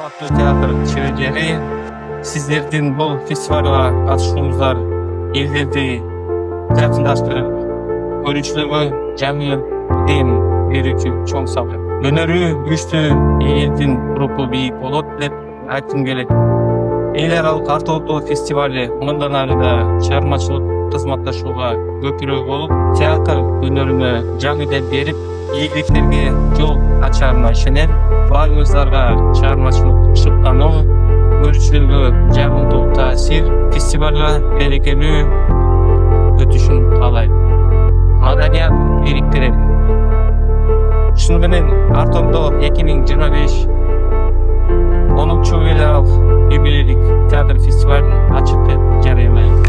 Salvatlı teatr çevirleri sizlerden bu festivalga katışыңızlar ellerdi yakınlaştırıp görüşlüğü cemil dem berүүчү çoğun sağ olun. Öneri güçlü elden grubu büyük olur dep aytım kelет. El aralык Артоото фестивалі мындан ары да чыгармачылык кызматташууга көпүрө болуп, театр өнөрүнө жаңыдан берип, ийгиликтерге жол ачарына ишенем. Баарыңыздарга чыгармачылык шыктануу, көрүүчүлөргө жагымдуу таасир, фестивалга берекелүү өтүшүн каалайм. Маданият бириктирет. Ушуну менен Артоото 2025 10-чу юбилейлик театр фестивалын ачык деп жарыялайм.